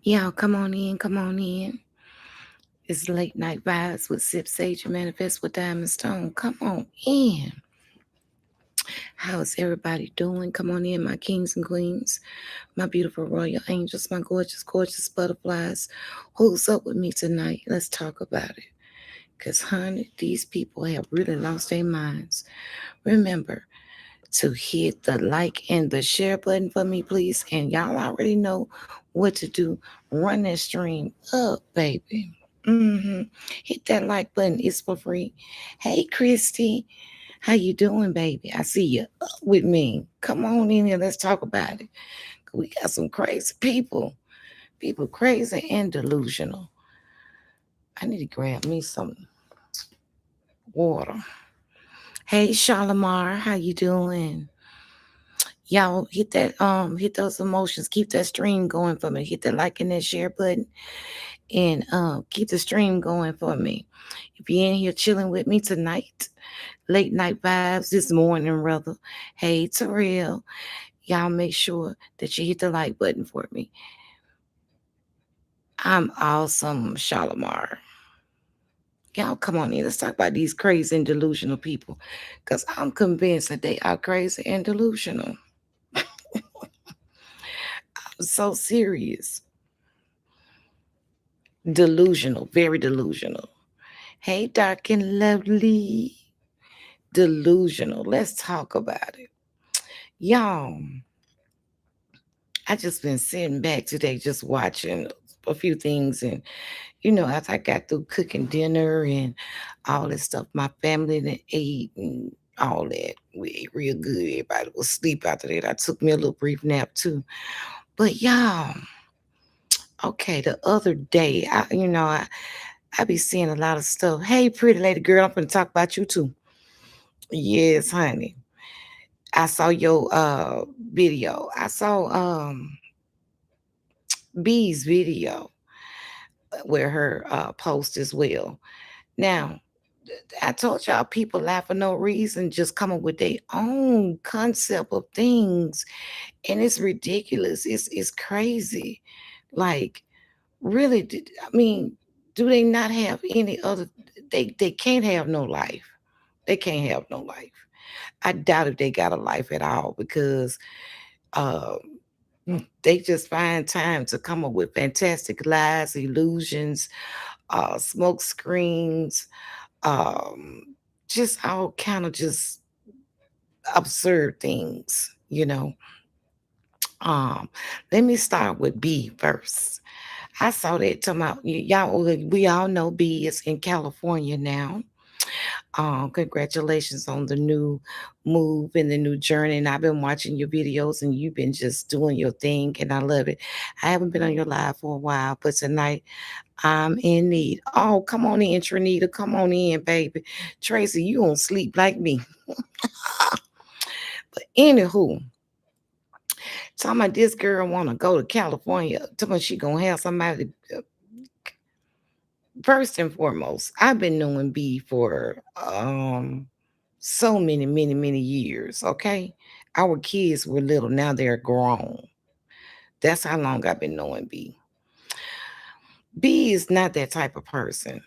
Y'all, come on in, come on in. It's late night vibes with Sip Sage and Manifest with Diamond Stone. Come on in. How's everybody doing? Come on in, my kings and queens, my beautiful royal angels, my gorgeous, gorgeous butterflies. Who's up with me tonight? Let's talk about it. Because, honey, these people have really lost their minds. Remember to hit the like and the share button for me, please. And y'all already know what to do. Run that stream up, baby. Hit that like button. It's for free. Hey, Christy. How you doing, baby? I see you up with me. Come on in here. Let's talk about it. We got some crazy people. People crazy and delusional. I need to grab me some water. Hey, Shalamar. How you doing? Y'all hit those emotions. Keep that stream going for me. Hit the like and that share button and keep the stream going for me. If you're in here chilling with me tonight, late night vibes this morning, rather. Hey, Terrell, y'all make sure that you hit the like button for me. I'm awesome, Shalamar. Y'all come on in. Let's talk about these crazy and delusional people. Because I'm convinced that they are crazy and delusional. I'm so serious. Delusional, very delusional. Hey, dark and lovely. Delusional. Let's talk about it. Y'all, I just been sitting back today just watching a few things and after I got through cooking dinner and all that stuff, my family that ate and all that. We ate real good. Everybody was asleep after that. I took me a little brief nap too. But y'all, okay, the other day, I be seeing a lot of stuff. Hey, pretty lady girl, I'm gonna talk about you too. Yes, honey. I saw your video. I saw B's video where her post as well. Now, I told y'all people laugh for no reason, just come up with their own concept of things, and it's ridiculous. It's crazy. Like, really, I mean, do they not have any other? They can't have no life. They can't have no life. I doubt if they got a life at all because uh, they just find time to come up with fantastic lies, illusions, smoke screens, um, just all kind of just absurd things. Um, Let me start with B first. I saw that talking about y'all. We all know B is in California now. Congratulations on the new move and the new journey. And I've been watching your videos and you've been just doing your thing, and I love it. I haven't been on your live for a while, but tonight I'm in need. Oh, come on in, Trinita. Come on in, baby. Tracy, you don't sleep like me. But anywho, talking about this girl want to go to California. Talking about she gonna have somebody. First and foremost, I've been knowing B for so many years. Okay, our kids were little. Now they're grown. That's how long I've been knowing B. B is not that type of person.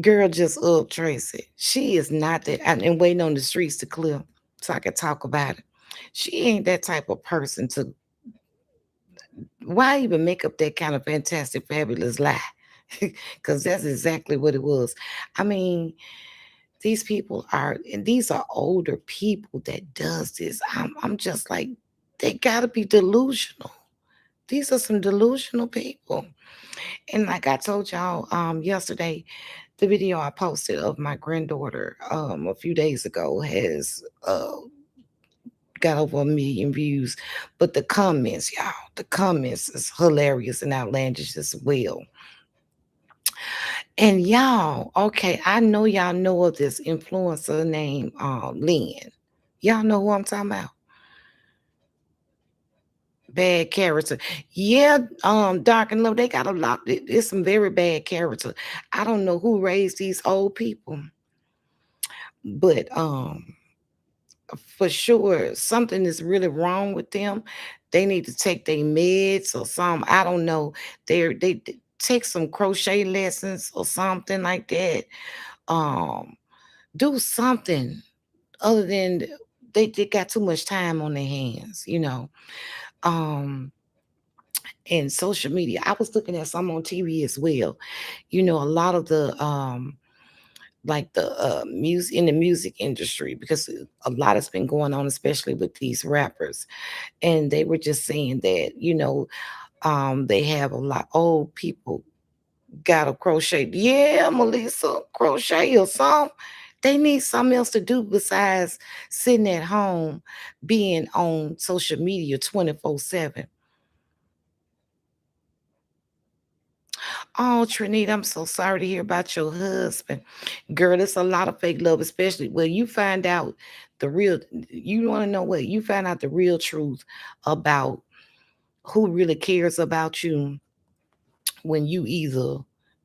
Girl, just up Tracy. She is not that. And waiting on the streets to clear so I can talk about it. She ain't that type of person to. Why even make up that kind of fantastic, fabulous lie? Because that's exactly what it was. I mean, these people are, and these are older people that does this. I'm just like, they gotta be delusional. These are some delusional people. And like I told y'all yesterday, the video I posted of my granddaughter a few days ago has got over 1 million views. But the comments, y'all, the comments is hilarious and outlandish as well. And y'all, okay, I know y'all know of this influencer named Lynn. Y'all know who I'm talking about? Bad character. Yeah, Dark and Love, they got a lot. It's some very bad character. I don't know who raised these old people, but for sure something is really wrong with them. They need to take their meds or some, I don't know. They take some crochet lessons or something like that. Um, do something other than they got too much time on their hands, you know. Um, and social media. I was looking at some on TV as well. You know, a lot of the like the music in the music industry, because a lot has been going on, especially with these rappers. And they were just saying that, you know, they have a lot old people got to crochet. Yeah, Melissa, crochet or something. They need something else to do besides sitting at home being on social media 24/7. Oh, Trinita, I'm so sorry to hear about your husband. Girl, it's a lot of fake love, especially when you find out the real, you want to know what? You find out the real truth about who really cares about you when you either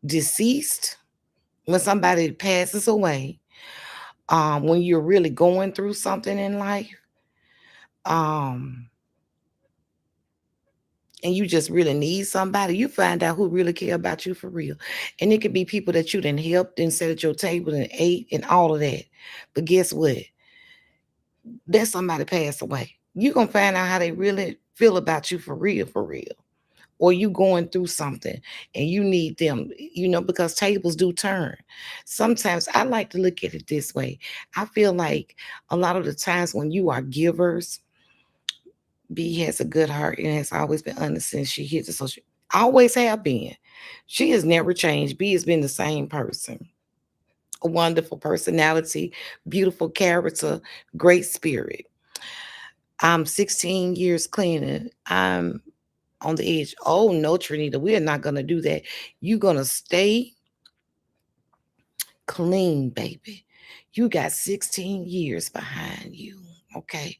deceased, when somebody passes away, when you're really going through something in life, um, and you just really need somebody, you find out who really care about you for real. And it could be people that you done helped and sat at your table and ate and all of that. But guess what? That somebody passed away. You gonna find out how they really feel about you for real, for real. Or you going through something and you need them, you know, because tables do turn. Sometimes I like to look at it this way. I feel like a lot of the times when you are givers, B has a good heart and has always been honest since she hit the social. Always have been. She has never changed. B has been the same person. A wonderful personality, beautiful character, great spirit. I'm 16 years cleaner. I'm on the edge. Oh no, Trinita, we are not gonna do that. You're gonna stay clean, baby. You got 16 years behind you. Okay.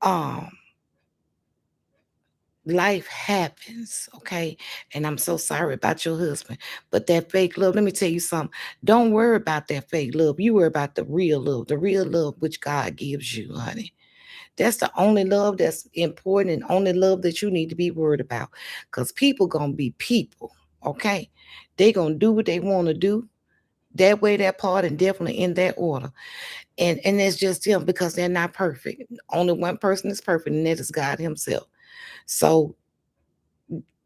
Um, life happens, okay? And I'm so sorry about your husband. But that fake love, let me tell you something. Don't worry about that fake love. You worry about the real love which God gives you, honey. That's the only love that's important and only love that you need to be worried about. Because people gonna be people, okay? They gonna do what they want to do. That way, that part, and definitely in that order. And it's just them because they're not perfect. Only one person is perfect, and that is God Himself. So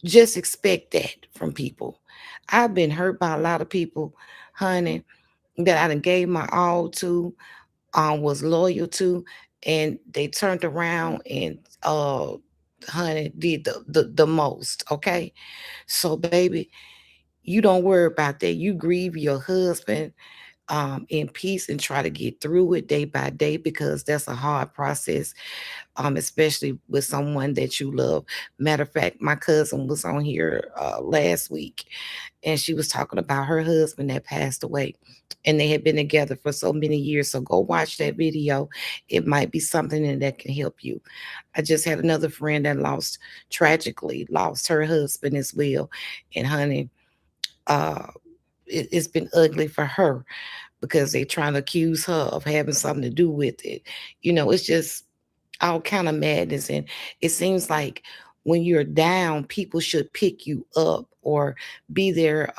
just expect that from people. I've been hurt by a lot of people, honey, that I done gave my all to, was loyal to, and they turned around and honey did the most. Okay. So baby, you don't worry about that. You grieve your husband in peace and try to get through it day by day because that's a hard process, especially with someone that you love. Matter of fact, my cousin was on here last week and she was talking about her husband that passed away. And they had been together for so many years. So go watch that video. It might be something that can help you. I just had another friend that tragically lost her husband as well. And honey, uh, it's been ugly for her because they're trying to accuse her of having something to do with it. You know, it's just all kind of madness. And it seems like when you're down, people should pick you up or be there,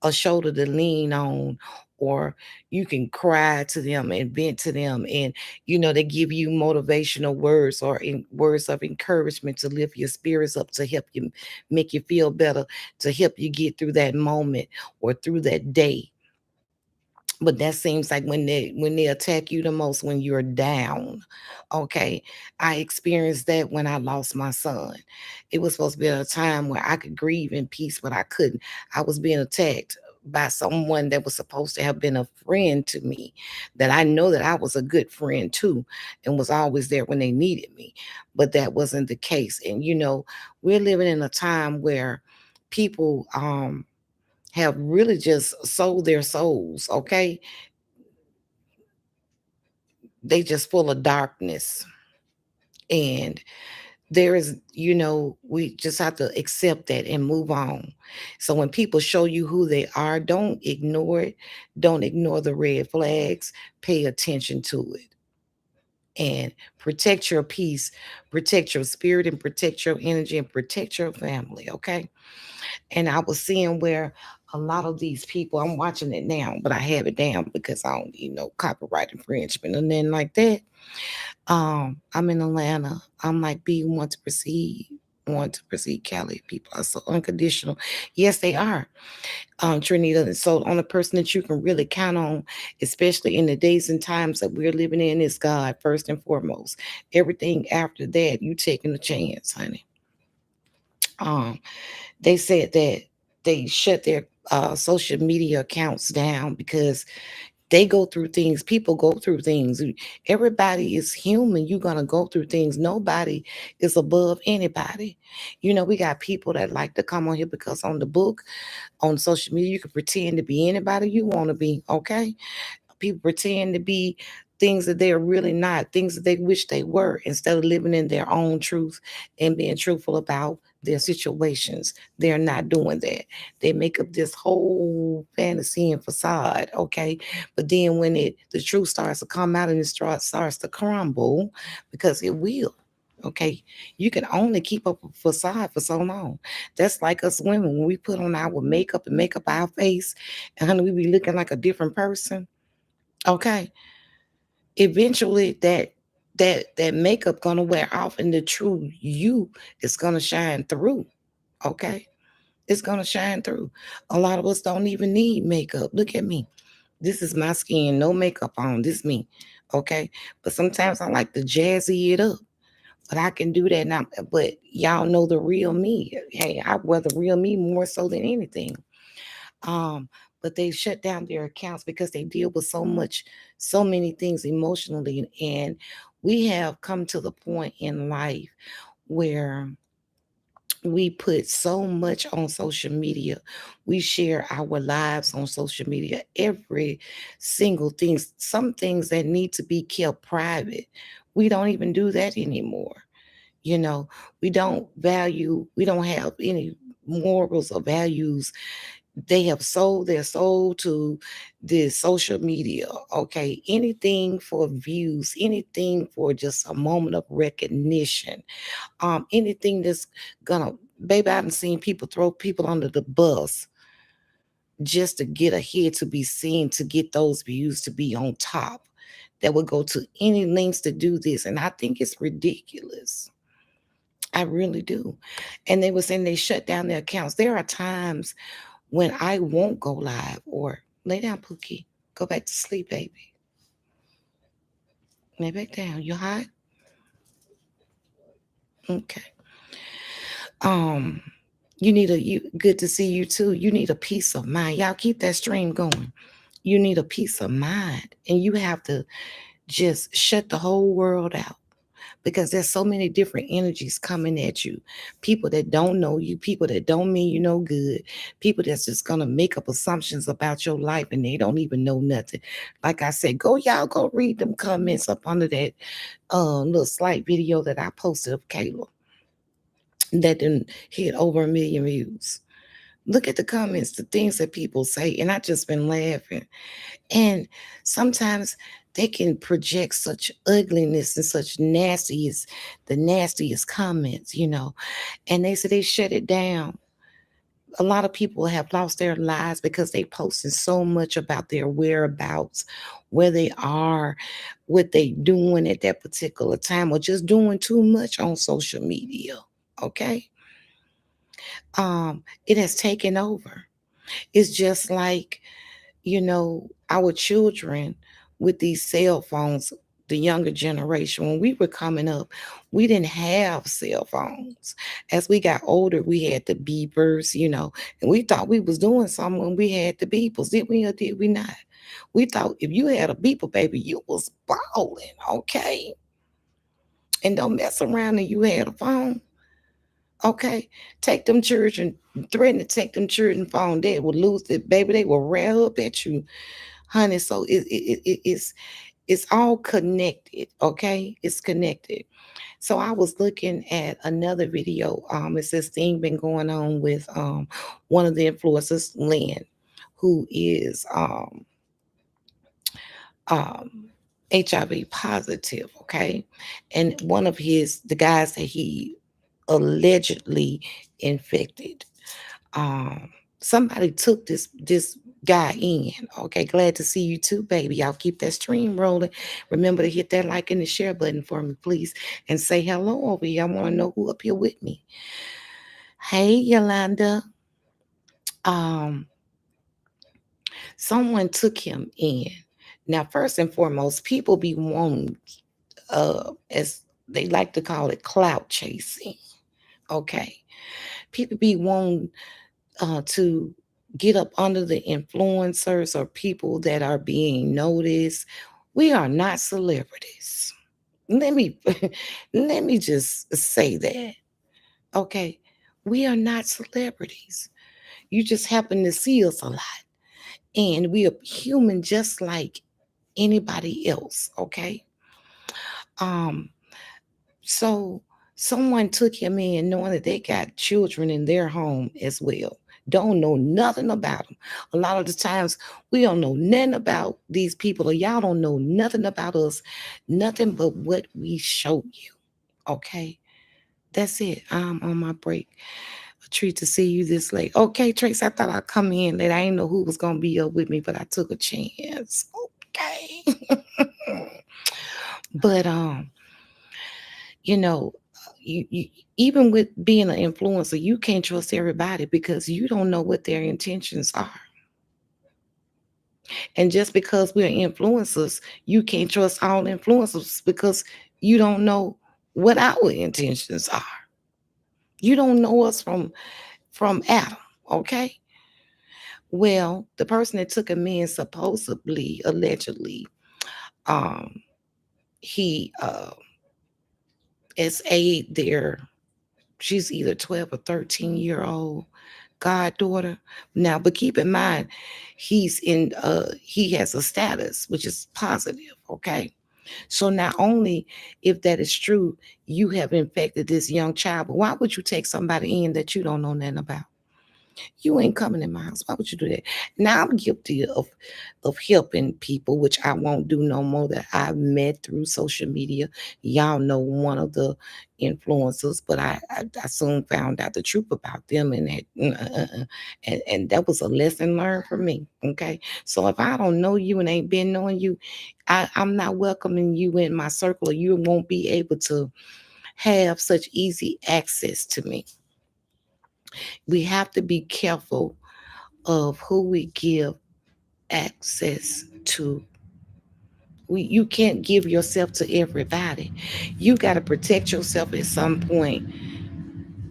a shoulder to lean on, or you can cry to them and vent to them. And, you know, they give you motivational words or words of encouragement to lift your spirits up, to help you make you feel better, to help you get through that moment or through that day. But that seems like when they attack you the most when you're down. Okay. I experienced that when I lost my son. It was supposed to be a time where I could grieve in peace, but I couldn't. I was being attacked by someone that was supposed to have been a friend to me, that I know that I was a good friend too, and was always there when they needed me. But that wasn't the case. And you know, we're living in a time where people have really just sold their souls, okay? They just full of darkness. And there is, you know, we just have to accept that and move on. So when people show you who they are, don't ignore it. Don't ignore the red flags. Pay attention to it. and protect your peace, protect your spirit, and protect your energy, and protect your family. Okay. And I was seeing where a lot of these people, I'm watching it now, but I have it down because I don't need no copyright infringement and then like that. I'm in Atlanta. I'm like, B, want to proceed, Cali. People are so unconditional. Yes, they are, Trinita. So, on a person that you can really count on, especially in the days and times that we're living in, is God first and foremost. Everything after that, you taking a chance, honey. Um, they said that they shut their social media accounts down because they go through things. People go through things. Everybody is human. You're going to go through things. Nobody is above anybody. We got people that like to come on here because on the book, on social media, you can pretend to be anybody you want to be. Okay. People pretend to be things that they're really not, things that they wish they were, instead of living in their own truth and being truthful about their situations. They're not doing that. They make up this whole fantasy and facade, okay? But then when the truth starts to come out and it starts to crumble, because it will. Okay, you can only keep up a facade for so long. That's like us women when we put on our makeup and make up our face, and honey, we be looking like a different person. Okay, eventually that makeup gonna wear off and the true you is gonna shine through. Okay, it's gonna shine through. A lot of us don't even need makeup. Look at me. This is my skin, no makeup on. This me. Okay, but sometimes I like to jazzy it up. But I can do that now. But y'all know the real me. Hey, I wear the real me more so than anything. um but they shut down their accounts because they deal with so many things emotionally, and we have come to the point in life where we put so much on social media. We share our lives on social media, every single thing. Some things that need to be kept private, we don't even do that anymore. you know we don't have any morals or values. They have sold their soul to the social media. Okay, anything for views, anything for just a moment of recognition, anything that's gonna, baby, I've seen people throw people under the bus just to get ahead, to be seen, to get those views, to be on top. That would go to any lengths to do this, and I think it's ridiculous. I really do. And they were saying they shut down their accounts. There are times when I won't go live or lay down, Pookie. Go back to sleep, baby. Lay back down. You hot? Okay. Um, you need a you good to see you too. You need a peace of mind. Y'all keep that stream going. You need a peace of mind. And you have to just shut the whole world out, because there's so many different energies coming at you. People that don't know you, people that don't mean you no good, people that's just gonna make up assumptions about your life and they don't even know nothing. Like I said, y'all go read them comments up under that little slight video that I posted of Kayla that didn't hit over 1 million views. Look at the comments, the things that people say, and I just been laughing. And sometimes they can project such ugliness and such the nastiest comments. And they say they shut it down. A lot of people have lost their lives because they posted so much about their whereabouts, where they are, what they doing at that particular time, or just doing too much on social media. Okay. It has taken over. It's just like, our children with these cell phones, the younger generation, when we were coming up, we didn't have cell phones. As we got older, we had the beepers, and we thought we was doing something when we had the beepers. Did we or did we not? We thought if you had a beeper, baby, you was balling, okay? And don't mess around and you had a phone. Okay, take them children, threaten to take them children phone. They will lose it, baby. They will rail up at you, honey. So it's all connected. Okay, it's connected. So I was looking at another video. It's this thing been going on with one of the influencers, Lynn, who is um HIV positive, okay? And one of the guys that he allegedly infected, um, somebody took this guy in. Okay, glad to see you too, baby. Y'all keep that stream rolling. Remember to hit that like and the share button for me, please, and say hello over here. I want to know who up here with me. Hey, Yolanda. Um, Someone took him in. Now, first and foremost, people be wanting, as they like to call it, clout chasing. Okay, people be wanting to get up under the influencers or people that are being noticed. We are not celebrities. Let me let me just say that. Okay. We are not celebrities. You just happen to see us a lot. And we are human just like anybody else. Okay. Um, So someone took him in knowing that they got children in their home as well. Don't know nothing about them. A lot of the times we don't know nothing about these people, or y'all don't know nothing about us, nothing but what we show you. Okay. That's it. I'm on my break. A treat to see you this late. Okay, Trace, I thought I'd come in late. I didn't know who was gonna be up with me, but I took a chance. Okay. But you know, you even with being an influencer, you can't trust everybody because you don't know what their intentions are. And just because we're influencers, you can't trust all influencers because you don't know what our intentions are. You don't know us from Adam, okay? Well, the person that took him in supposedly, allegedly, um, he is their she's either 12 or 13-year old goddaughter. Now, but keep in mind, he has a status which is positive, okay? So not only if that is true, you have infected this young child, but why would you take somebody in that you don't know nothing about? You ain't coming in my house. Why would you do that? Now I'm guilty of helping people, which I won't do no more, that I've met through social media. Y'all know one of the influencers, but I soon found out the truth about them, and and that was a lesson learned for me. Okay, so if I don't know you and ain't been knowing you, I'm not welcoming you in my circle, or you won't be able to have such easy access to me. We have to be careful of who we give access to. You can't give yourself to everybody. You got to protect yourself at some point,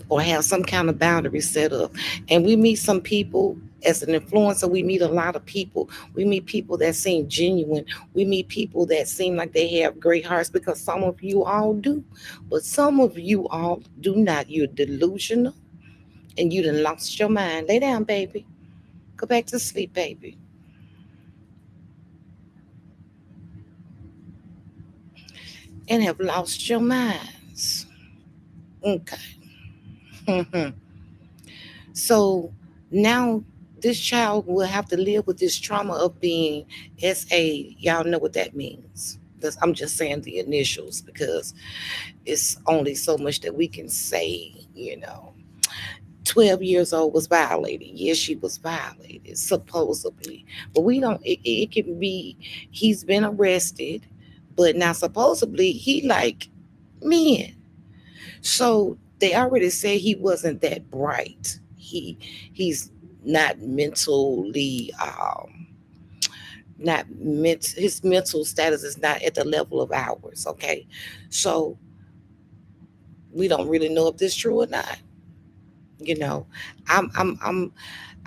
or have some kind of boundary set up. And we meet some people as an influencer. We meet a lot of people. We meet people that seem genuine. We meet people that seem like they have great hearts, because some of you all do, but some of you all do not. You're delusional and you done lost your mind. Lay down, baby. Go back to sleep, baby. And have lost your minds. Okay. So now this child will have to live with this trauma of being SA. Y'all know what that means. I'm just saying the initials because it's only so much that we can say, 12 years old was violated. Yes, she was violated, supposedly. But we don't, it can be, he's been arrested, but now supposedly he like men. So they already said he wasn't that bright. He's not mentally not his mental status is not at the level of ours, okay? So we don't really know if this is true or not. You know, I'm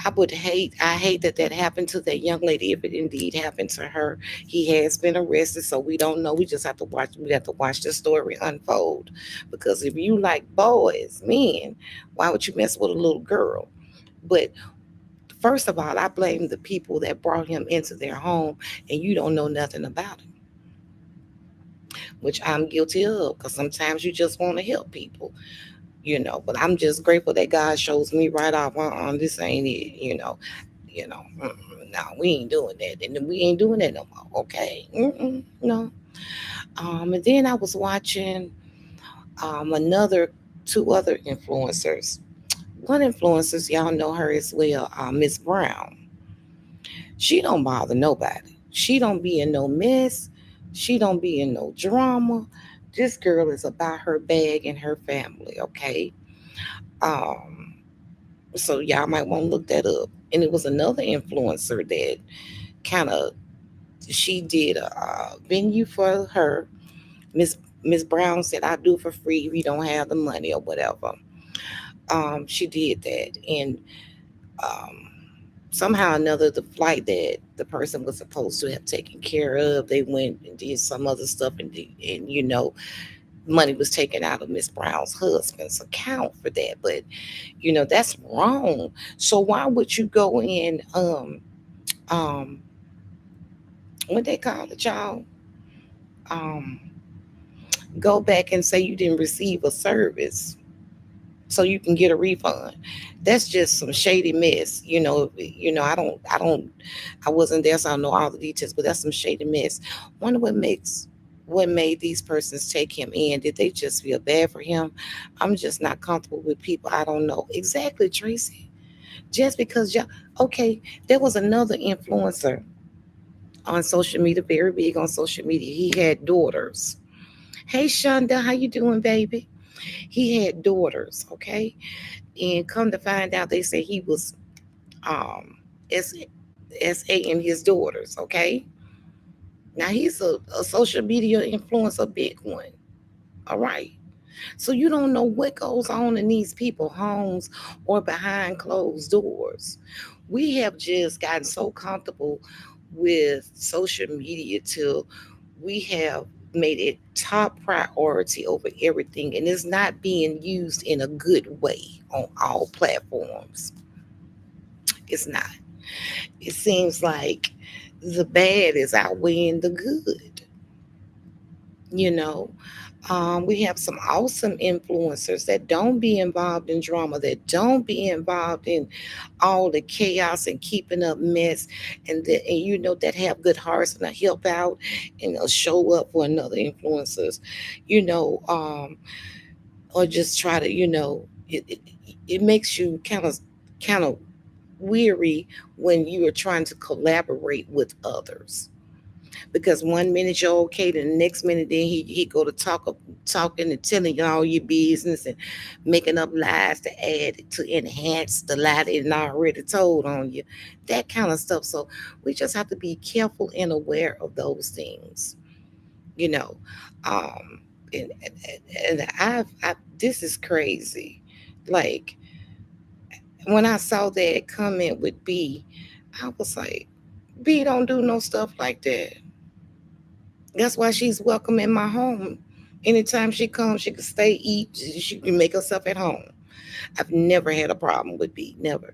I hate that that happened to that young lady, if it indeed happened to her. He has been arrested, so we don't know. We just have to watch the story unfold. Because if you like boys, men, why would you mess with a little girl? But first of all, I blame the people that brought him into their home, and you don't know nothing about him, which I'm guilty of, because sometimes you just want to help people. But I'm just grateful that God shows me right off, this ain't it, no, we ain't doing that, and we ain't doing that no more, okay? No. And then I was watching another two other influencers. One influencers, y'all know her as well, Miss Brown. She don't bother nobody. She don't be in no mess. She don't be in no drama. This girl is about her bag and her family, okay? Um, so y'all might want to look that up. And it was another influencer that kind of she did a venue for her. Miss Miss Brown said, "I do for free if you don't have the money or whatever." She did that, and um, somehow or another, the flight that the person was supposed to have taken care of, they went and did some other stuff, and money was taken out of Miss Brown's husband's account for that. But that's wrong. So why would you go in um what they call it, y'all? Um, go back and say you didn't receive a service so you can get a refund. That's just some shady mess. I wasn't there, so I don't know all the details, but that's some shady mess. Wonder what made these persons take him in. Did they just feel bad for him? I'm just not comfortable with people. I don't know. Exactly, Tracy. Just because y'all okay, there was another influencer on social media, very big on social media. He had daughters. Hey Shonda, how you doing, baby? He had daughters, okay? And come to find out, they say he was um S SA and his daughters, okay? Now he's a social media influencer, big one. All right. So you don't know what goes on in these people's homes or behind closed doors. We have just gotten so comfortable with social media till we have made it top priority over everything, and it's not being used in a good way on all platforms. It's not. It seems like the bad is outweighing the good. you know we have some awesome influencers that don't be involved in drama, that don't be involved in all the chaos and keeping up mess, and that have good hearts and help out and they'll show up for another influencers, you know or just try to it makes you kind of weary when you are trying to collaborate with others, because one minute you're okay, the next minute then he go to talking and telling you all your business and making up lies to add to enhance the lie that it already told on you, that kind of stuff. So we just have to be careful and aware of those things, you know. Um, and this is crazy. Like when I saw that comment with B, I was like, B don't do no stuff like that. That's why she's welcome in my home. Anytime she comes, she can stay, eat, she can make herself at home. I've never had a problem with B, never.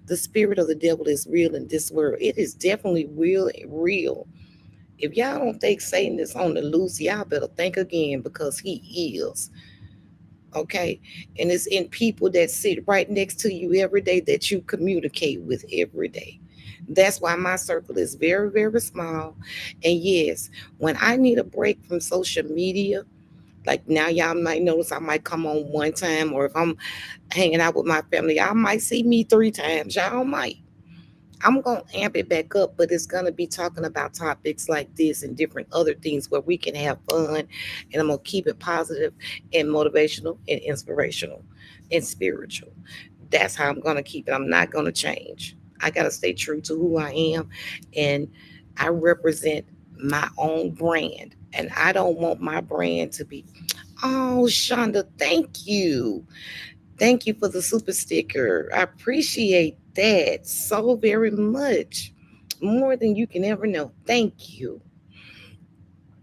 The spirit of the devil is real in this world. It is definitely real, real. If y'all don't think Satan is on the loose, y'all better think again, because he is. Okay? And it's in people that sit right next to you every day that you communicate with every day. That's why my circle is very, very small. And yes, when I need a break from social media, like now y'all might notice I might come on one time, or if I'm hanging out with my family, y'all might see me three times. Y'all might. I'm going to amp it back up, but it's going to be talking about topics like this and different other things where we can have fun. And I'm going to keep it positive and motivational and inspirational and spiritual. That's how I'm going to keep it. I'm not going to change. I got to stay true to who I am. And I represent my own brand. And I don't want my brand to be, oh, Shonda, thank you. Thank you for the super sticker. I appreciate that so very much. More than you can ever know. Thank you.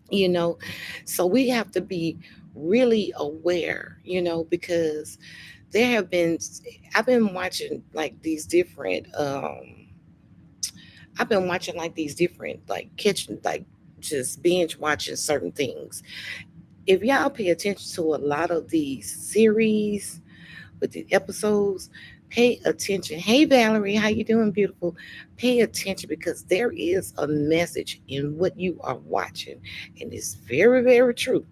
You know, so we have to be really aware, because there have been, I've been watching like these different, I've been watching like these different, like kitchen, like just binge watching certain things. If y'all pay attention to a lot of these series, with the episodes, Pay attention. Hey Valerie, how you doing, beautiful? Pay attention because there is a message in what you are watching, and it's very, very true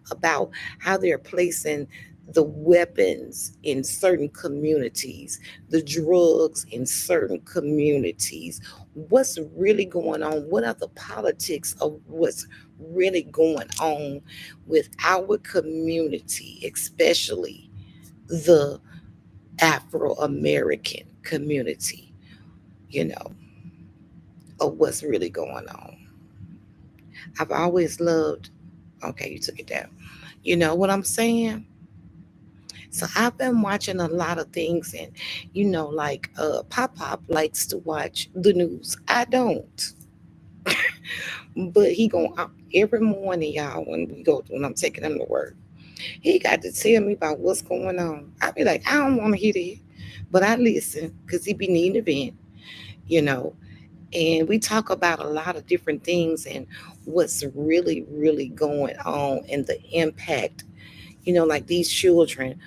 about how they're placing the weapons in certain communities, the drugs in certain communities. What's really going on? What are the politics of what's really going on with our community, especially the Afro American community, you know, of what's really going on? I've always loved, okay, you took it down. You know what I'm saying? So I've been watching a lot of things, and like Pop Pop likes to watch the news. I don't, but he going every morning, y'all. When I'm taking him to work, he got to tell me about what's going on. I be like, I don't want to hear that, but I listen because he be needing to vent, you know. And we talk about a lot of different things and what's really, really going on and the impact. Like these children,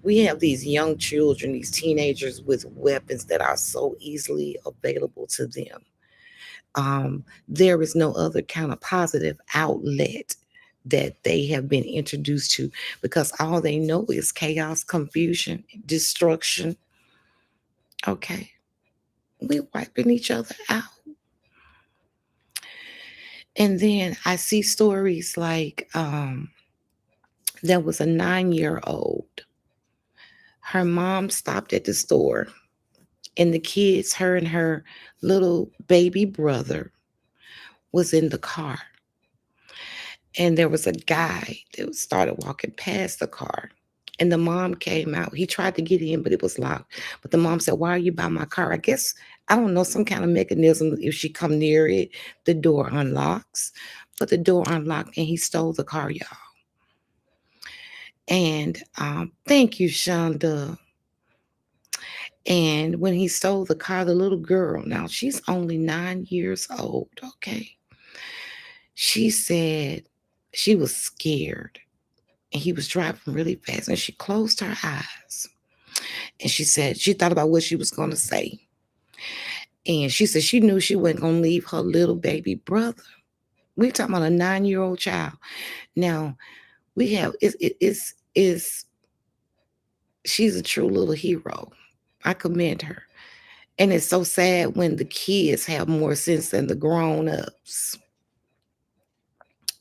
we have these young children, these teenagers with weapons that are so easily available to them. There is no other kind of positive outlet that they have been introduced to because all they know is chaos, confusion, destruction. Okay, we wiping each other out. And then I see stories like there was a 9-year old. Her mom stopped at the store, and the kids, her and her little baby brother, was in the car. And there was a guy that started walking past the car. And the mom came out. He tried to get in, but it was locked. But the mom said, "Why are you by my car?" I guess, I don't know, some kind of mechanism. If she come near it, the door unlocks. But the door unlocked and he stole the car, y'all. And thank you, Shonda. And when he stole the car, the little girl, now she's only 9 years old, okay? She said she was scared and he was driving really fast and she closed her eyes and she said she thought about what she was going to say. And she said she knew she wasn't going to leave her little baby brother. We're talking about a 9-year-old child. Now, we have, is she's a true little hero. I commend her. And it's so sad when the kids have more sense than the grown ups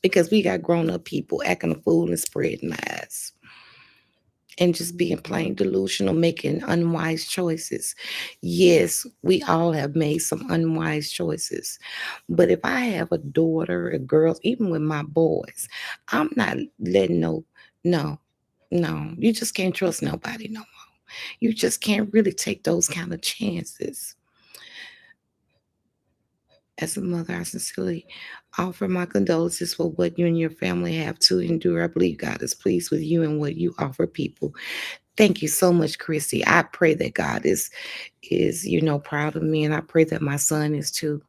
because we got grown up people acting a fool and spreading lies and just being plain delusional, making unwise choices. Yes, we all have made some unwise choices. But if I have a daughter, a girl, even with my boys, I'm not letting no, no, you just can't trust nobody no more. You just can't really take those kind of chances. As a mother, I sincerely offer my condolences for what you and your family have to endure. I believe God is pleased with you and what you offer people. Thank you so much, Chrissy. I pray that God is proud of me, and I pray that my son is too.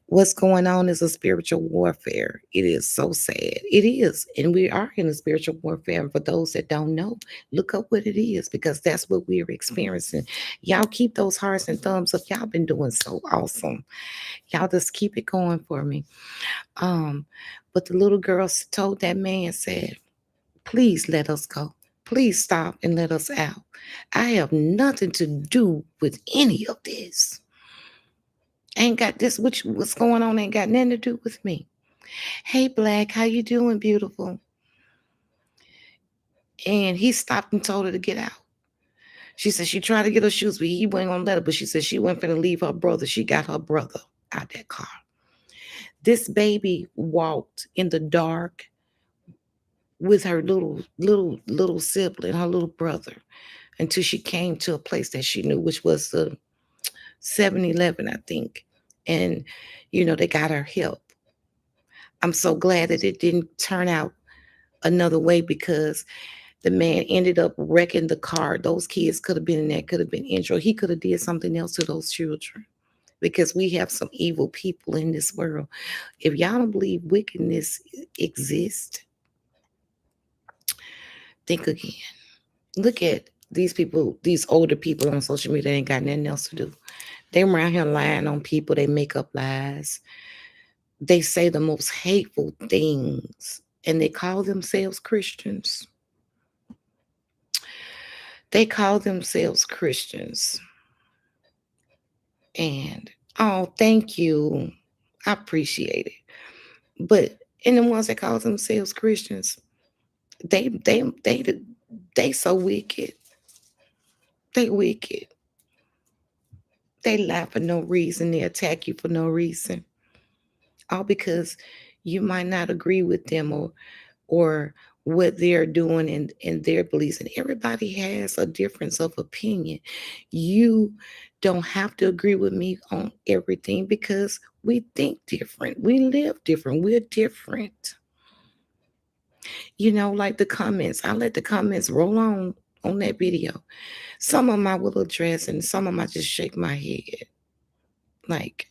What's going on is a spiritual warfare. It is so sad. It is. And we are in a spiritual warfare. And for those that don't know, look up what it is because that's what we're experiencing. Y'all keep those hearts and thumbs up. Y'all been doing so awesome. Y'all just keep it going for me. Um, but the little girl told that man, said, "Please let us go. Please stop and let us out. I have nothing to do with any of this. Ain't got this, which what's going on ain't got nothing to do with me." Hey Black, how you doing, beautiful? And he stopped and told her to get out. She said she tried to get her shoes, but he wasn't gonna let her. But she said she wasn't gonna leave her brother. She got her brother out that car. This baby walked in the dark with her little sibling, her little brother, until she came to a place that she knew, which was the 7-Eleven, I think. And they got her help. I'm so glad that it didn't turn out another way because the man ended up wrecking the car. Those kids could have been in there, could have been injured. He could have did something else to those children because we have some evil people in this world. If y'all don't believe wickedness exists, think again. Look at These people, these older people on social media ain't got nothing else to do. They around here lying on people. They make up lies. They say the most hateful things, and they call themselves Christians. They call themselves Christians. And oh, thank you. I appreciate it. But and the ones that call themselves Christians, they they they they so wicked. They wicked. They lie for no reason. They attack you for no reason. All because you might not agree with them, or what they're doing and their beliefs. And everybody has a difference of opinion. You don't have to agree with me on everything because we think different. We live different. We're different. Like the comments. I let the comments roll on that video. Some of them I will address and some of them I just shake my head. Like,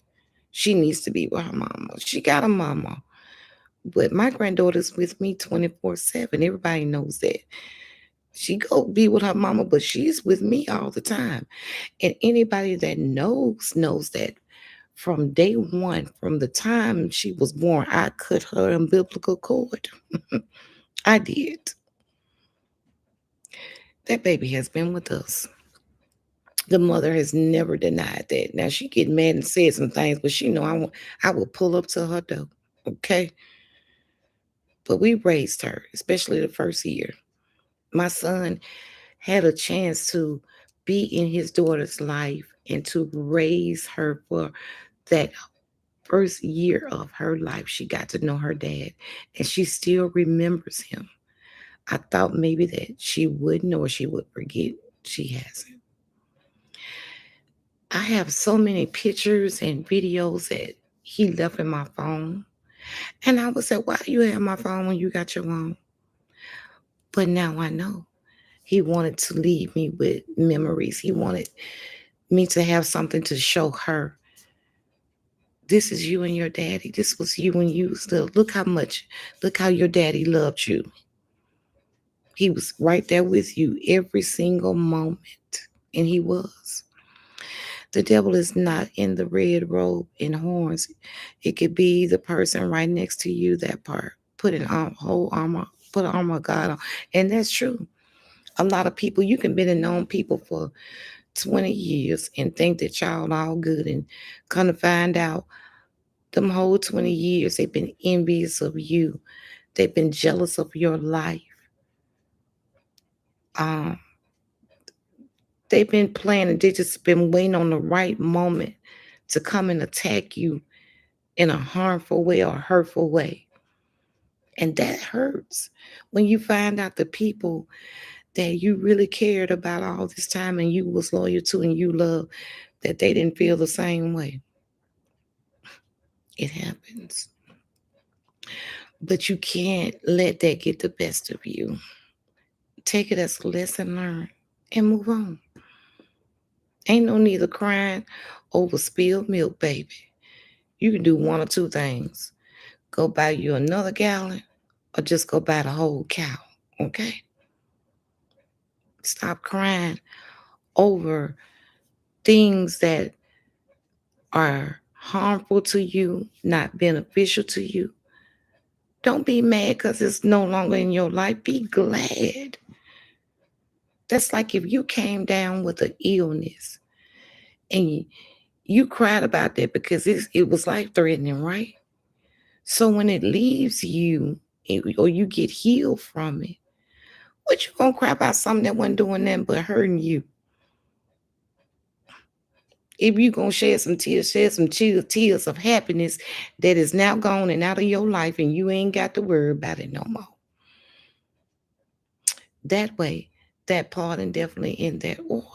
she needs to be with her mama. She got a mama. But my granddaughter's with me 24/7. Everybody knows that. She go be with her mama, but she's with me all the time. And anybody that knows that from day one, from the time she was born, I cut her umbilical cord. I did. That baby has been with us. The mother has never denied that. Now she get mad and said some things, but she know I will pull up to her door. Okay. But we raised her, especially the first year. My son had a chance to be in his daughter's life and to raise her for that first year of her life. She got to know her dad and she still remembers him. I thought maybe that she wouldn't or she would forget. She hasn't. I have so many pictures and videos that he left in my phone. And I would say, why do you have my phone when you got your own? But now I know. He wanted to leave me with memories. He wanted me to have something to show her. This is you and your daddy. This was you when you was little. Look how your daddy loved you. He was right there with you every single moment. And he was. The devil is not in the red robe and horns. It could be the person right next to you, that part. Put an whole armor, put an armor of God on. And that's true. A lot of people, you can be and known people for 20 years and think that y'all all good and kind of find out them whole 20 years they've been envious of you. They've been jealous of your life. Um, they've been planning, they just been waiting on the right moment to come and attack you in a harmful way or hurtful way. And that hurts when you find out the people that you really cared about all this time and you was loyal to and you love, that they didn't feel the same way. It happens. But you can't let that get the best of you. Take it as a lesson learned and move on. Ain't no need of crying over spilled milk, baby. You can do one or two things. Go buy you another gallon or just go buy the whole cow. Okay? Stop crying over things that are harmful to you, not beneficial to you. Don't be mad because it's no longer in your life. Be glad. That's like if you came down with an illness and you cried about that because it was life threatening, right? So when it leaves you or you get healed from it, what you gonna cry about something that wasn't doing nothing but hurting you? If you gonna shed some tears of happiness that is now gone and out of your life, and you ain't got to worry about it no more. That way, that part and definitely in that order.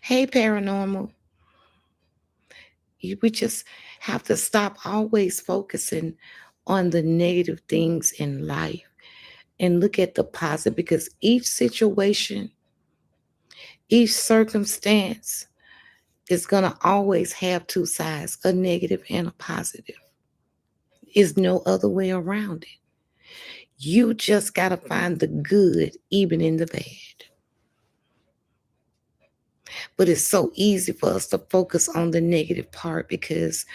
Hey, paranormal, we just have to stop always focusing on the negative things in life and look at the positive, because each situation, each circumstance is going to always have two sides, a negative and a positive. Is no other way around it. You just got to find the good even in the bad. But it's so easy for us to focus on the negative part because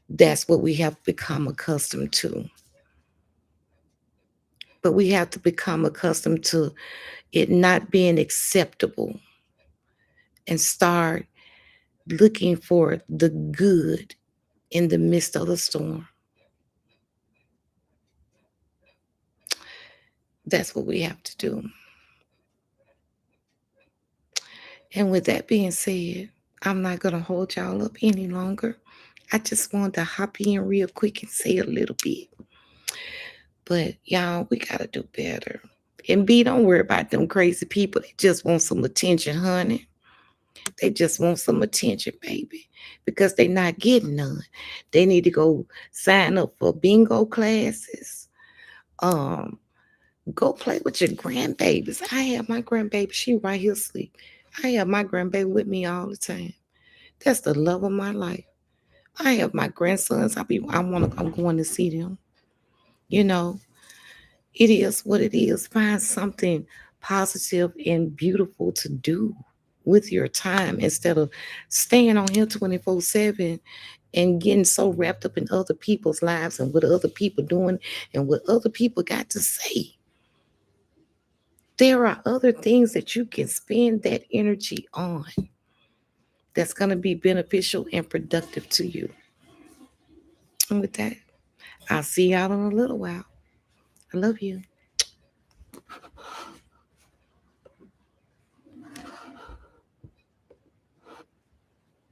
that's what we have become accustomed to. But we have to become accustomed to it not being acceptable and start looking for the good in the midst of the storm. That's what we have to do. And with that being said, I'm not going to hold y'all up any longer. I just wanted to hop in real quick and say a little bit. But y'all, we got to do better. And B, don't worry about them crazy people. They just want some attention, honey. They just want some attention, baby, because they not getting none. They need to go sign up for bingo classes. Um, Go play with your grandbabies. I have my grandbaby. She right here asleep. I have my grandbaby with me all the time. That's the love of my life. I have my grandsons. I'm going to see them. You know, it is what it is. Find something positive and beautiful to do with your time instead of staying on here 24/7 and getting so wrapped up in other people's lives and what other people doing and what other people got to say. There are other things that you can spend that energy on that's going to be beneficial and productive to you. And with that, I'll see y'all in a little while. I love you.